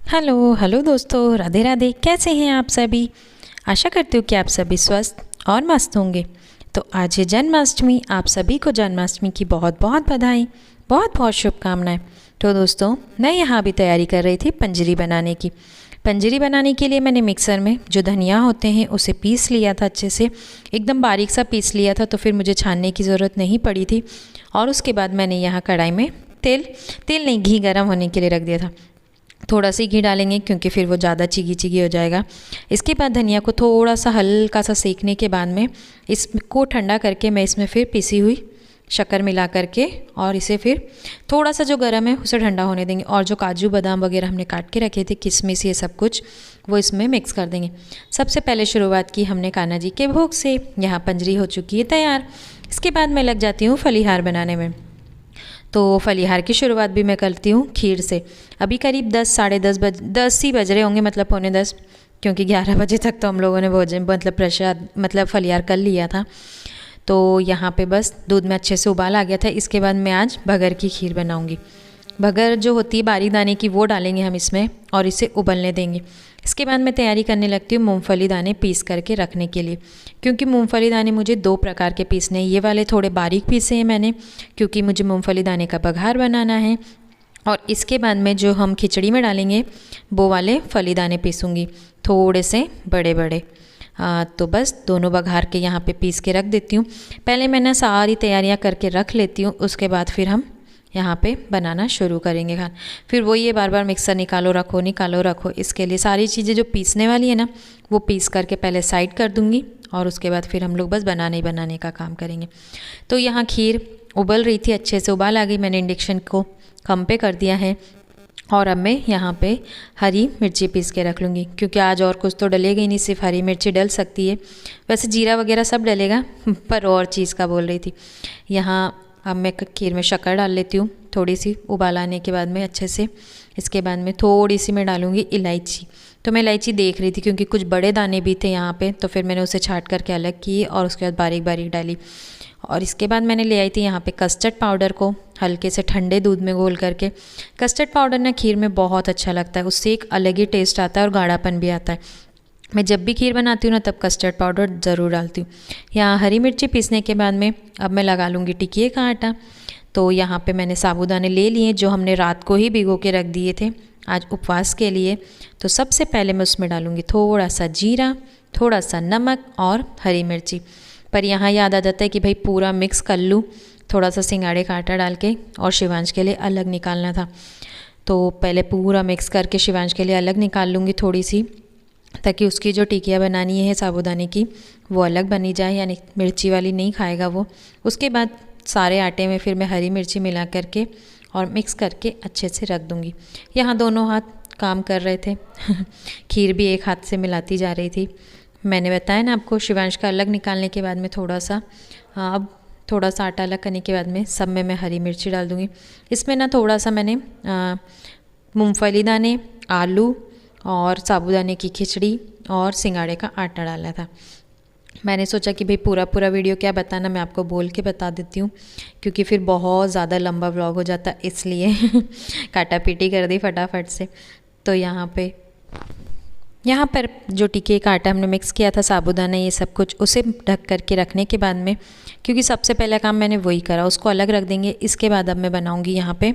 Hello hello दोस्तों, राधे राधे। कैसे हैं आप सभी? आशा करती हूँ कि आप सभी स्वस्थ और मस्त होंगे। तो आज है जन्माष्टमी। आप सभी को जन्माष्टमी की बहुत बहुत बधाई, बहुत बहुत शुभकामनाएं। तो दोस्तों, मैं यहाँ भी तैयारी कर रही थी पंजरी बनाने की। पंजरी बनाने के लिए मैंने मिक्सर में जो धनिया होते हैं उसे पीस लिया था, अच्छे से एकदम बारीक सा पीस लिया था, तो फिर मुझे छानने की ज़रूरत नहीं पड़ी थी। और उसके बाद मैंने यहाँ कढ़ाई में तेल तेल नहीं, घी गर्म होने के लिए रख दिया था। थोड़ा सा घी डालेंगे क्योंकि फिर वो ज़्यादा चिगी चिगी हो जाएगा। इसके बाद धनिया को थोड़ा सा हल्का सा सेकने के बाद में इसको ठंडा करके मैं इसमें फिर पिसी हुई शक्कर मिला करके और इसे फिर थोड़ा सा जो गर्म है उसे ठंडा होने देंगे। और जो काजू बादाम वगैरह हमने काट के रखे थे, किशमिश, ये सब कुछ वो इसमें मिक्स कर देंगे। सबसे पहले शुरुआत की हमने कान्हा जी के भोग से। यहाँ पंजरी हो चुकी है तैयार। इसके बाद मैं लग जाती हूँ फलीहार बनाने में। तो फलीहार की शुरुआत भी मैं करती हूँ खीर से। अभी करीब 10 साढ़े 10 ही बज रहे होंगे, मतलब पौने 10, क्योंकि 11 बजे तक तो हम लोगों ने भोजन मतलब प्रसाद मतलब फलीहार कर लिया था। तो यहाँ पे बस दूध में अच्छे से उबाल आ गया था। इसके बाद मैं आज भगर की खीर बनाऊँगी। भगर जो होती है बारीक दाने की, वो डालेंगे हम इसमें और इसे उबलने देंगे। इसके बाद मैं तैयारी करने लगती हूँ मूंगफली दाने पीस करके रखने के लिए, क्योंकि मूंगफली दाने मुझे 2 प्रकार के पीसने हैं। ये वाले थोड़े बारीक पीसे हैं मैंने, क्योंकि मुझे मूंगफली दाने का बघार बनाना है। और इसके बाद में जो हम खिचड़ी में डालेंगे वो वाले फली दाने पीसूँगी, थोड़े से बड़े बड़े। तो बस दोनों बघार के यहाँ पे पीस के रख देती हूँ। पहले मैंने सारी तैयारियाँ करके रख लेती हूँ, उसके बाद फिर हम यहाँ पे बनाना शुरू करेंगे खाना। फिर वो ये बार बार मिक्सर निकालो रखो। इसके लिए सारी चीज़ें जो पीसने वाली है ना, वो पीस करके पहले साइड कर दूँगी और उसके बाद फिर हम लोग बस बनाने का काम करेंगे। तो यहाँ खीर उबल रही थी, अच्छे से उबाल आ गई। मैंने इंडक्शन को कम पे कर दिया है और अब मैं यहाँ पे हरी मिर्ची पीस के रख लूँगी, क्योंकि आज और कुछ तो डलेगा ही नहीं, सिर्फ हरी मिर्ची डल सकती है। वैसे जीरा वगैरह सब डलेगा पर और चीज़ का बोल रही थी। यहाँ अब मैं खीर में शक्कर डाल लेती हूँ, थोड़ी सी उबाल आने के बाद में अच्छे से। इसके बाद में थोड़ी सी मैं डालूँगी इलायची। तो मैं इलायची देख रही थी क्योंकि कुछ बड़े दाने भी थे यहाँ पे, तो फिर मैंने उसे छाँट करके अलग की और उसके बाद बारीक बारीक डाली। और इसके बाद मैंने ले आई थी यहाँ पे कस्टर्ड पाउडर को, हल्के से ठंडे दूध में घोल करके। कस्टर्ड पाउडर ना खीर में बहुत अच्छा लगता है, उससे एक अलग ही टेस्ट आता है और गाढ़ापन भी आता है। मैं जब भी खीर बनाती हूँ ना, तब कस्टर्ड पाउडर ज़रूर डालती हूँ। यहाँ हरी मिर्ची पीसने के बाद में अब मैं लगा लूँगी टिकिए का आटा। तो यहाँ पे मैंने साबूदाने ले लिए जो हमने रात को ही भिगो के रख दिए थे आज उपवास के लिए। तो सबसे पहले मैं उसमें डालूँगी थोड़ा सा जीरा, थोड़ा सा नमक और हरी मिर्ची। पर यहाँ याद आ जाता है कि भाई पूरा मिक्स कर लूँ, थोड़ा सा सिंगाड़े का आटा डाल के, और शिवांश के लिए अलग निकालना था। तो पहले पूरा मिक्स करके शिवांश के लिए अलग निकाल लूँगी थोड़ी सी, ताकि उसकी जो टिकिया बनानी है साबूदाने की वो अलग बनी जाए, यानी मिर्ची वाली नहीं खाएगा वो। उसके बाद सारे आटे में फिर मैं हरी मिर्ची मिला करके और मिक्स करके अच्छे से रख दूँगी। यहाँ दोनों हाथ काम कर रहे थे खीर भी एक हाथ से मिलाती जा रही थी। मैंने बताया ना आपको, शिवांश का अलग निकालने के बाद में थोड़ा सा अब थोड़ा सा आटा अलग करने के बाद में सब में मैं हरी मिर्ची डाल दूँगी। इसमें ना थोड़ा सा मैंने मूँगफली दाने, आलू और साबूदाने की खिचड़ी और सिंगाड़े का आटा डाला था। मैंने सोचा कि भाई पूरा वीडियो क्या बताना, मैं आपको बोल के बता देती हूँ, क्योंकि फिर बहुत ज़्यादा लंबा व्लॉग हो जाता, इसलिए काटा पीटी कर दी फटाफट से। तो यहाँ पर जो टिक्के का आटा हमने मिक्स किया था, साबूदाना, ये सब कुछ, उसे ढक करके रखने के बाद में, क्योंकि सबसे पहला काम मैंने वही करा, उसको अलग रख देंगे। इसके बाद अब मैं बनाऊँगी यहाँ पे,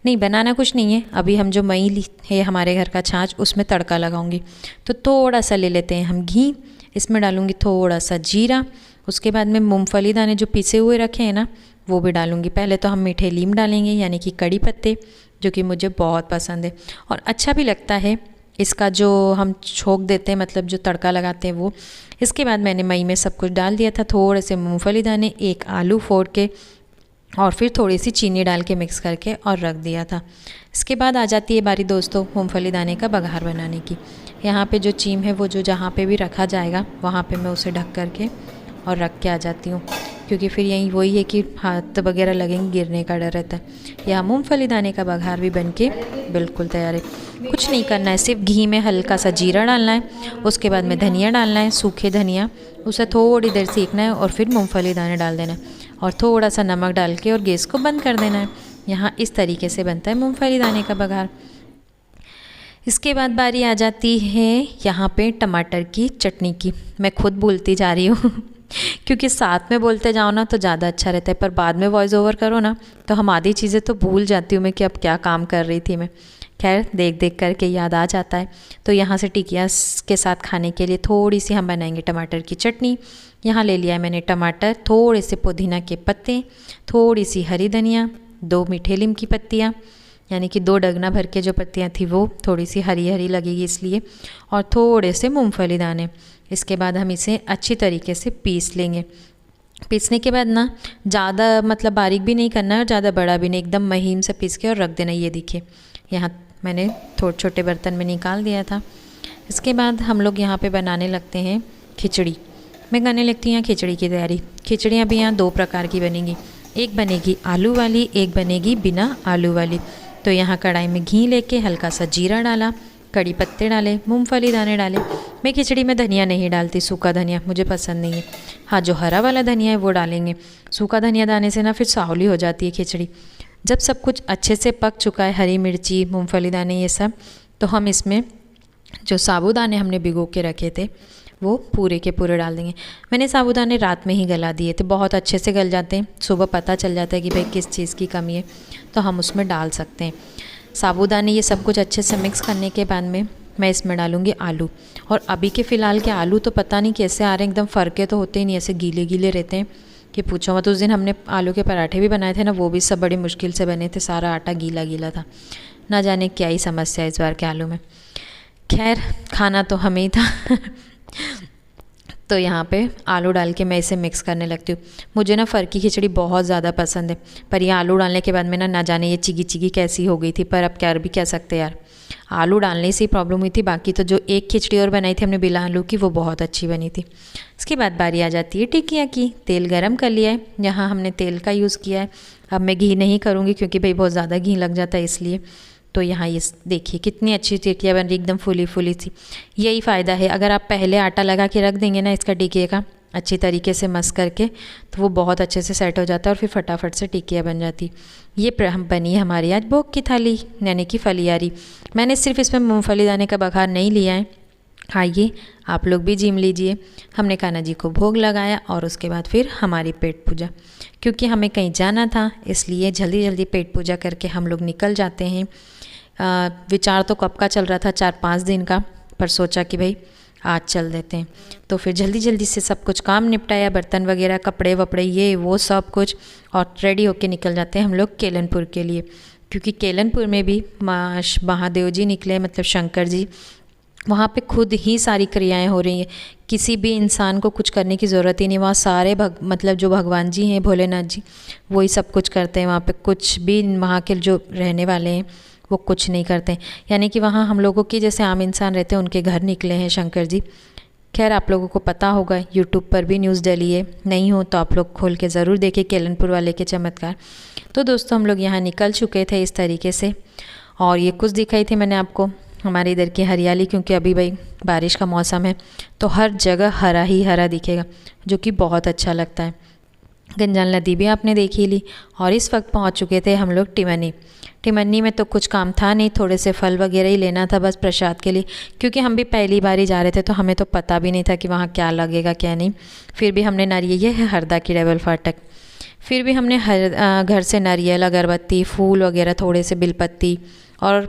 नहीं बनाना कुछ नहीं है, अभी हम जो मई है हमारे घर का छाछ, उसमें तड़का लगाऊंगी। तो थोड़ा सा ले लेते हैं हम घी, इसमें डालूंगी थोड़ा सा जीरा। उसके बाद में मूंगफली दाने जो पिसे हुए रखे हैं ना, वो भी डालूंगी। पहले तो हम मीठे लीम डालेंगे, यानी कि कड़ी पत्ते, जो कि मुझे बहुत पसंद है और अच्छा भी लगता है इसका जो हम छोंक देते हैं, मतलब जो तड़का लगाते हैं वो। इसके बाद मैंने मई में सब कुछ डाल दिया था, थोड़े से मूँगफली दाने, एक आलू फोड़ के और फिर थोड़ी सी चीनी डाल के मिक्स करके और रख दिया था। इसके बाद आ जाती है बारी दोस्तों मूंगफली दाने का बघार बनाने की। यहाँ पे जो चीम है वो जो जहाँ पे भी रखा जाएगा वहाँ पे मैं उसे ढक करके और रख के आ जाती हूँ, क्योंकि फिर यही वही है कि हाथ वगैरह लगेंगे, गिरने का डर रहता है। यहाँ मूंगफली दाने का बघार भी बन के बिल्कुल तैयार है। कुछ नहीं करना है, सिर्फ घी में हल्का सा जीरा डालना है, उसके बाद में धनिया डालना है, सूखे धनिया, उसे थोड़ी देर सेकना है और फिर मूंगफली दाने डाल देना है और थोड़ा सा नमक डाल के और गैस को बंद कर देना है। यहाँ इस तरीके से बनता है मूंगफली दाने का बघार। इसके बाद बारी आ जाती है यहाँ पे टमाटर की चटनी की। मैं खुद भूलती जा रही हूँ क्योंकि साथ में बोलते जाओ ना तो ज़्यादा अच्छा रहता है, पर बाद में वॉइस ओवर करो ना तो हम आधी चीज़ें तो भूल जाती हूँ मैं कि अब क्या काम कर रही थी मैं। खैर देख देख करके याद आ जाता है। तो यहाँ से टिकिया के साथ खाने के लिए थोड़ी सी हम बनाएंगे टमाटर की चटनी। यहाँ ले लिया है मैंने टमाटर, थोड़े से पुदीना के पत्ते, थोड़ी सी हरी धनिया, 2 मीठे नीम की पत्तियाँ, यानी कि 2 डगना भर के जो पत्तियाँ थी वो थोड़ी सी हरी हरी लगेगी इसलिए, और थोड़े से मूंगफली दाने। इसके बाद हम इसे अच्छी तरीके से पीस लेंगे। पीसने के बाद ना ज़्यादा मतलब बारीक भी नहीं करना है और ज़्यादा बड़ा भी नहीं, एकदम महीन से पीस के और रख देना। ये देखिए यहाँ मैंने थोड़े छोटे बर्तन में निकाल दिया था। इसके बाद हम लोग यहाँ पे बनाने लगते हैं खिचड़ी। मैं करने लगती हूँ यहाँ खिचड़ी की तैयारी। खिचड़ी अभी यहाँ 2 प्रकार की बनेगी, एक बनेगी आलू वाली, एक बनेगी बिना आलू वाली। तो यहाँ कढ़ाई में घी लेके हल्का सा जीरा डाला, कड़ी पत्ते डाले, मूंगफली दाने डाले। मैं खिचड़ी में धनिया नहीं डालती, सूखा धनिया मुझे पसंद नहीं है। हाँ, जो हरा वाला धनिया है वो डालेंगे। सूखा धनिया दाने से ना फिर सावली हो जाती है खिचड़ी। जब सब कुछ अच्छे से पक चुका है, हरी मिर्ची, मूंगफली दाने ये सब, तो हम इसमें जो साबूदाने हमने भिगो के रखे थे वो पूरे के पूरे डाल देंगे। मैंने साबूदाने रात में ही गला दिए थे, बहुत अच्छे से गल जाते हैं। सुबह पता चल जाता है कि भाई किस चीज़ की कमी है तो हम उसमें डाल सकते हैं साबूदाने। ये सब कुछ अच्छे से मिक्स करने के बाद में मैं इसमें डालूँगी आलू। और अभी के फ़िलहाल के आलू तो पता नहीं कैसे आ रहे हैं, एकदम फ़रके तो होते ही नहीं, ऐसे गीले गीले रहते हैं कि पूछो मत। उस दिन हमने आलू के पराठे भी बनाए थे ना, वो भी सब बड़ी मुश्किल से बने थे, सारा आटा गीला गीला था। ना जाने क्या ही समस्या है इस बार के आलू में। खैर खाना तो हमें ही था तो यहाँ पे आलू डाल के मैं इसे मिक्स करने लगती हूँ। मुझे ना फरकी खिचड़ी बहुत ज़्यादा पसंद है, पर ये आलू डालने के बाद में ना जाने ये चिगी चिगी कैसी हो गई थी। पर अब क्या भी कह सकते यार, आलू डालने से ही प्रॉब्लम हुई थी। बाकी तो जो एक खिचड़ी और बनाई थी हमने बिना आलू की, वो बहुत अच्छी बनी थी। इसके बाद बारी आ जाती है टिकिया की। तेल गरम कर लिया है, यहाँ हमने तेल का यूज़ किया है। अब मैं घी नहीं करूँगी क्योंकि भाई बहुत ज़्यादा घी लग जाता है इसलिए। तो यहाँ ये देखिए कितनी अच्छी टिकिया बन रही, एकदम फूली फूली सी। यही फ़ायदा है, अगर आप पहले आटा लगा के रख देंगे ना इसका टिकिया का अच्छी तरीके से मस करके, तो वो बहुत अच्छे से सेट हो जाता है और फिर फटाफट से टिकिया बन जाती। ये बनी हमारी आज भोग की थाली, यानी कि फलियारी। मैंने सिर्फ इसमें मूँगफली दाने का बघार नहीं लिया है। आइए आप लोग भी जिम लीजिए। हमने कान्हा जी को भोग लगाया और उसके बाद फिर हमारी पेट पूजा, क्योंकि हमें कहीं जाना था इसलिए जल्दी जल्दी पेट पूजा करके हम लोग निकल जाते हैं। विचार तो कब का चल रहा था, 4-5 दिन का, पर सोचा कि भाई आज चल देते हैं। तो फिर जल्दी जल्दी से सब कुछ काम निपटाया, बर्तन वगैरह, कपड़े वपड़े, ये वो सब कुछ, और रेडी होके निकल जाते हैं हम लोग केलनपुर के लिए। क्योंकि केलनपुर में भी महादेव जी निकले, मतलब शंकर जी। वहाँ पे खुद ही सारी क्रियाएं हो रही हैं, किसी भी इंसान को कुछ करने की ज़रूरत ही नहीं। वहाँ सारे मतलब जो भगवान जी हैं, भोलेनाथ जी, वही सब कुछ करते हैं। वहाँ पे कुछ भी वहाँ के जो रहने वाले हैं वो कुछ नहीं करते। यानी कि वहाँ हम लोगों की जैसे आम इंसान रहते हैं, उनके घर निकले हैं शंकर जी। खैर आप लोगों को पता होगा, यूट्यूब पर भी न्यूज़ डली है, नहीं हो तो आप लोग खोल के ज़रूर देखिए केलनपुर वाले के चमत्कार। तो दोस्तों हम लोग यहाँ निकल चुके थे इस तरीके से, और ये कुछ दिखाई थी मैंने आपको हमारे इधर की हरियाली, क्योंकि अभी भाई बारिश का मौसम है तो हर जगह हरा ही हरा दिखेगा, जो कि बहुत अच्छा लगता है। गंजाल नदी भी आपने देखी ली, और इस वक्त पहुंच चुके थे हम लोग टिमनी। टिमनी में तो कुछ काम था नहीं, थोड़े से फल वगैरह ही लेना था बस प्रसाद के लिए, क्योंकि हम भी पहली बार ही जा रहे थे तो हमें तो पता भी नहीं था कि वहाँ क्या लगेगा क्या नहीं। फिर भी हमने नारियल, ये है हरदा की डबल फाटक, फिर भी हमने घर से नारियल, अगरबत्ती, फूल वगैरह, थोड़े से बिलपत्ती और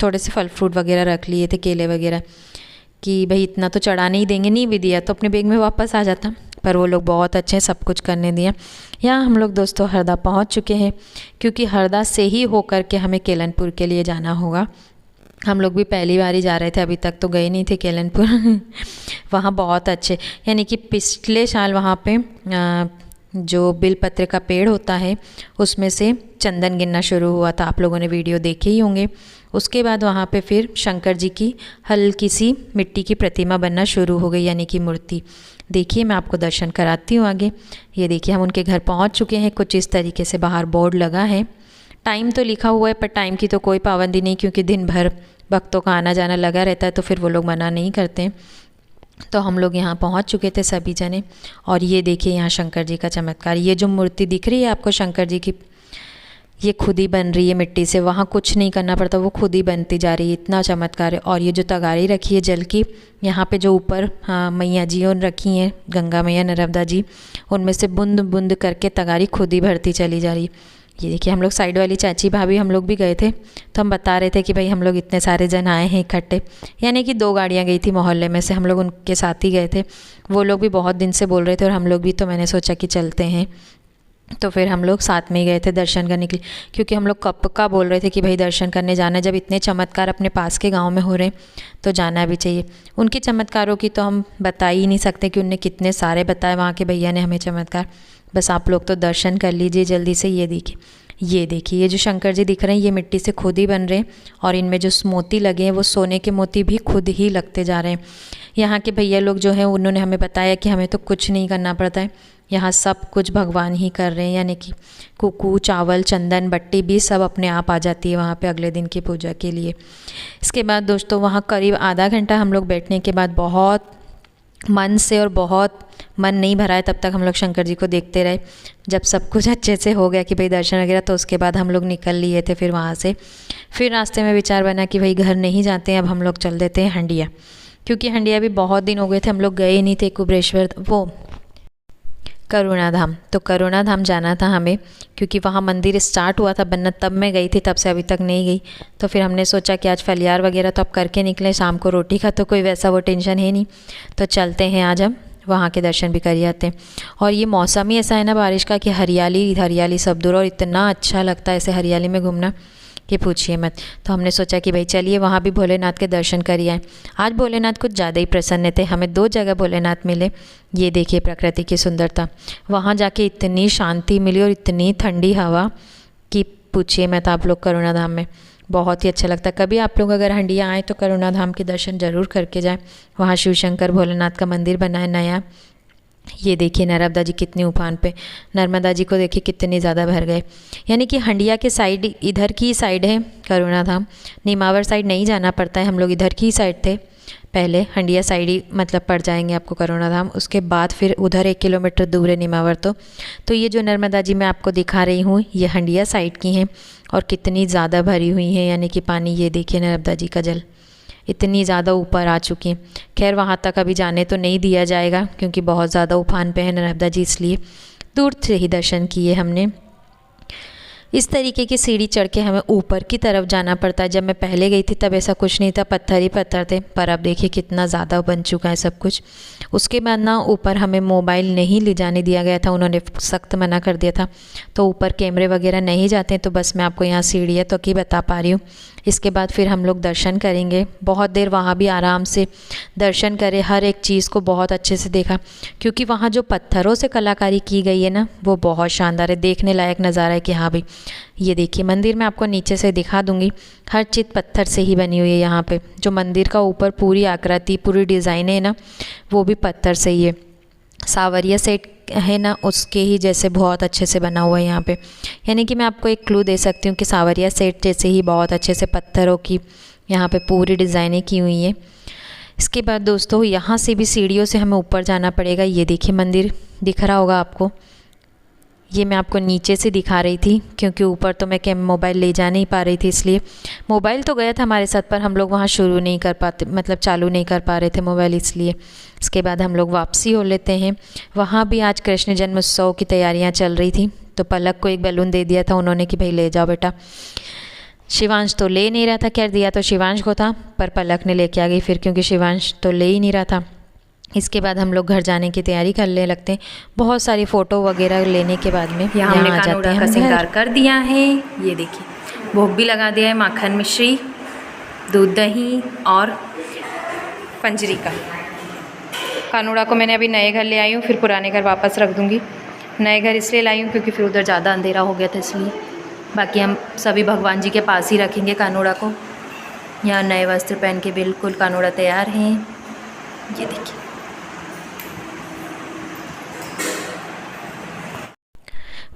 थोड़े से फल फ्रूट वगैरह रख लिए थे, केले वगैरह, कि भाई इतना तो चढ़ा नहीं देंगे, नहीं भी दिया तो अपने बैग में वापस आ जाता। पर वो लोग बहुत अच्छे, सब कुछ करने दिया। यहाँ हम लोग दोस्तों हरदा पहुँच चुके हैं, क्योंकि हरदा से ही होकर के हमें केलनपुर के लिए जाना होगा। हम लोग भी पहली बार ही जा रहे थे, अभी तक तो गए नहीं थे केलनपुर वहाँ बहुत अच्छे, यानी कि पिछले साल वहाँ पे जो बिलपत्र का पेड़ होता है उसमें से चंदन गिरना शुरू हुआ था, आप लोगों ने वीडियो देखे ही होंगे। उसके बाद वहाँ पे फिर शंकर जी की हल्की सी मिट्टी की प्रतिमा बनना शुरू हो गई, यानी कि मूर्ति। देखिए मैं आपको दर्शन कराती हूँ आगे। ये देखिए हम उनके घर पहुँच चुके हैं। कुछ इस तरीके से बाहर बोर्ड लगा है, टाइम तो लिखा हुआ है, पर टाइम की तो कोई पाबंदी नहीं, क्योंकि दिन भर भक्तों का आना जाना लगा रहता है, तो फिर वो लोग मना नहीं करते। तो हम लोग यहाँ पहुँच चुके थे सभी जने, और ये देखिए यहाँ शंकर जी का चमत्कार। ये जो मूर्ति दिख रही है आपको शंकर जी की, ये खुद ही बन रही है मिट्टी से, वहाँ कुछ नहीं करना पड़ता, वो खुद ही बनती जा रही है। इतना चमत्कार है। और ये जो तगारी रखी है जल की, यहाँ पे जो ऊपर मैया जी और रखी हैं, गंगा मैया नर्मदा जी, उनमें से बूंद बूंद करके तगारी खुद ही भरती चली जा रही है। ये देखिए, हम लोग साइड वाली चाची भाभी हम लोग भी गए थे, तो हम बता रहे थे कि भाई हम लोग इतने सारे जन आए हैं इकट्ठे, यानी कि 2 गाड़ियाँ गई थी मोहल्ले में से, हम लोग उनके साथ ही गए थे। वो लोग भी बहुत दिन से बोल रहे थे और हम लोग भी, तो मैंने सोचा कि चलते हैं। तो फिर हम लोग साथ में ही गए थे दर्शन करने के लिए, क्योंकि हम लोग कब का बोल रहे थे कि भाई दर्शन करने जाना है। जब इतने चमत्कार अपने पास के गांव में हो रहे हैं तो जाना भी चाहिए। उनके चमत्कारों की तो हम बता ही नहीं सकते कि उनने कितने सारे बताए, वहाँ के भैया ने हमें चमत्कार। बस आप लोग तो दर्शन कर लीजिए जल्दी से। ये देखिए, ये जो शंकर जी दिख रहे हैं ये मिट्टी से खुद ही बन रहे हैं, और इनमें जो मोती लगे हैं वो सोने के मोती भी खुद ही लगते जा रहे हैं। यहाँ के भैया लोग जो हैं उन्होंने हमें बताया कि हमें तो कुछ नहीं करना पड़ता है, यहाँ सब कुछ भगवान ही कर रहे हैं, यानी कि कुकू, चावल, चंदन, बट्टी भी सब अपने आप आ जाती है वहाँ पे अगले दिन की पूजा के लिए। इसके बाद दोस्तों वहाँ करीब आधा घंटा हम लोग बैठने के बाद बहुत मन से, और बहुत मन नहीं भरा है तब तक हम लोग शंकर जी को देखते रहे। जब सब कुछ अच्छे से हो गया कि भाई दर्शन वगैरह, तो उसके बाद हम लोग निकल लिए थे फिर वहाँ से। फिर रास्ते में विचार बना कि भाई घर नहीं जाते हैं, अब हम लोग चल देते हैं हंडिया, क्योंकि हंडिया भी बहुत दिन हो गए थे हम लोग गए नहीं थे। कुबरेश्वर, वो करुणा धाम, तो करुणा धाम जाना था हमें, क्योंकि वहाँ मंदिर स्टार्ट हुआ था बनना, तब मैं गई थी, तब से अभी तक नहीं गई। तो फिर हमने सोचा कि आज फलियार वगैरह तो अब करके निकले, शाम को रोटी का तो कोई वैसा वो टेंशन है नहीं, तो चलते हैं आज हम वहाँ के दर्शन भी कर आते हैं। और ये मौसम ही ऐसा है ना बारिश का कि हरियाली हरियाली सब दूर, और इतना अच्छा लगता है ऐसे हरियाली में घूमना कि पूछिए मत। तो हमने सोचा कि भाई चलिए वहाँ भी भोलेनाथ के दर्शन करिए आए। आज भोलेनाथ कुछ ज़्यादा ही प्रसन्न थे, हमें 2 जगह भोलेनाथ मिले। ये देखिए प्रकृति की सुंदरता, वहाँ जाके इतनी शांति मिली और इतनी ठंडी हवा कि पूछिए मत। आप लोग करुणा धाम में बहुत ही अच्छा लगता है। कभी आप लोग अगर हंडिया आएँ तो करुणा धाम के दर्शन ज़रूर करके जाएँ। वहाँ शिव शंकर भोलेनाथ का मंदिर बना है नया। ये देखिए नर्मदा जी कितनी उफान पे, नर्मदा जी को देखिए कितने ज़्यादा भर गए। यानी कि हंडिया के साइड, इधर की साइड है करुणा धाम, नीमावर साइड नहीं जाना पड़ता है। हम लोग इधर की साइड थे पहले, हंडिया साइड ही मतलब पड़ जाएंगे आपको करुणा धाम। उसके बाद फिर उधर 1 किलोमीटर दूर है नीमावर। तो ये जो नर्मदा जी मैं आपको दिखा रही हूँ ये हंडिया साइड की हैं, और कितनी ज़्यादा भरी हुई हैं, यानी कि पानी। ये देखिए नर्मदा जी का जल इतनी ज़्यादा ऊपर आ चुकी हैं। खैर वहाँ तक अभी जाने तो नहीं दिया जाएगा, क्योंकि बहुत ज़्यादा उफान पे है नर्मदा जी, इसलिए दूर से ही दर्शन किए हमने। इस तरीके की सीढ़ी चढ़ के हमें ऊपर की तरफ जाना पड़ता है। जब मैं पहले गई थी तब ऐसा कुछ नहीं था, पत्थर ही पत्थर थे, पर अब देखिए कितना ज़्यादा बन चुका है सब कुछ। उसके बाद ना ऊपर हमें मोबाइल नहीं ले जाने दिया गया था, उन्होंने सख्त मना कर दिया था, तो ऊपर कैमरे वगैरह नहीं जाते हैं। तो बस मैं आपको यहाँ सीढ़ी है तो की बता पा रही हूँ। इसके बाद फिर हम लोग दर्शन करेंगे। बहुत देर वहाँ भी आराम से दर्शन करे, हर एक चीज़ को बहुत अच्छे से देखा, क्योंकि वहाँ जो पत्थरों से कलाकारी की गई है ना वो बहुत शानदार है, देखने लायक नज़ारा है कि हाँ भाई। ये देखिए मंदिर मैं आपको नीचे से दिखा दूँगी, हर चीज़ पत्थर से ही बनी हुई है यहाँ पे। जो मंदिर का ऊपर पूरी आकृति, पूरी डिज़ाइन है ना वो भी पत्थर से ही है। सावरिया सेट है ना उसके ही जैसे बहुत अच्छे से बना हुआ है यहाँ पे। यानी कि मैं आपको एक क्लू दे सकती हूँ कि सावरिया सेट जैसे ही बहुत अच्छे से पत्थरों की यहाँ पे पूरी डिज़ाइनें की हुई हैं। इसके बाद दोस्तों यहाँ से भी सीढ़ियों से हमें ऊपर जाना पड़ेगा। ये देखिए मंदिर दिख रहा होगा आपको, ये मैं आपको नीचे से दिखा रही थी, क्योंकि ऊपर तो मैं मोबाइल ले जा नहीं पा रही थी, इसलिए मोबाइल तो गया था हमारे साथ, पर हम लोग वहाँ शुरू नहीं कर पाते, मतलब चालू नहीं कर पा रहे थे मोबाइल, इसलिए। इसके बाद हम लोग वापसी हो लेते हैं। वहाँ भी आज कृष्ण जन्मोत्सव की तैयारियाँ चल रही थी, तो पलक को एक बैलून दे दिया था उन्होंने कि भाई ले जाओ बेटा। शिवांश तो ले नहीं रहा था, खैर दिया तो शिवांश को था, पर पलक ने लेके आ गई फिर, क्योंकि शिवांश तो ले ही नहीं रहा था। इसके बाद हम लोग घर जाने की तैयारी करने लगते हैं। बहुत सारी फ़ोटो वगैरह लेने के बाद में यहाँ हमने कानूड़ा का श्रृंगार कर दिया है। ये देखिए भोग भी लगा दिया है, माखन मिश्री, दूध दही और पंजरी का। कानूड़ा को मैंने अभी नए घर ले आई हूँ, फिर पुराने घर वापस रख दूँगी। नए घर इसलिए लाई हूँ क्योंकि फिर उधर ज़्यादा अंधेरा हो गया था, इसलिए। बाकी हम सभी भगवान जी के पास ही रखेंगे कानूड़ा को। यहाँ नए वस्त्र पहन के बिल्कुल कानूड़ा तैयार हैं। ये देखिए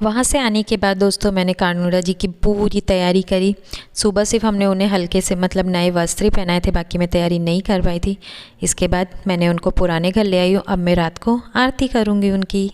वहाँ से आने के बाद दोस्तों मैंने कानूड़ा जी की पूरी तैयारी करी। सुबह सिर्फ हमने उन्हें हल्के से मतलब नए वस्त्र ही पहनाए थे, बाकी मैं तैयारी नहीं कर पाई थी। इसके बाद मैंने उनको पुराने घर ले आई हूँ। अब मैं रात को आरती करूँगी उनकी।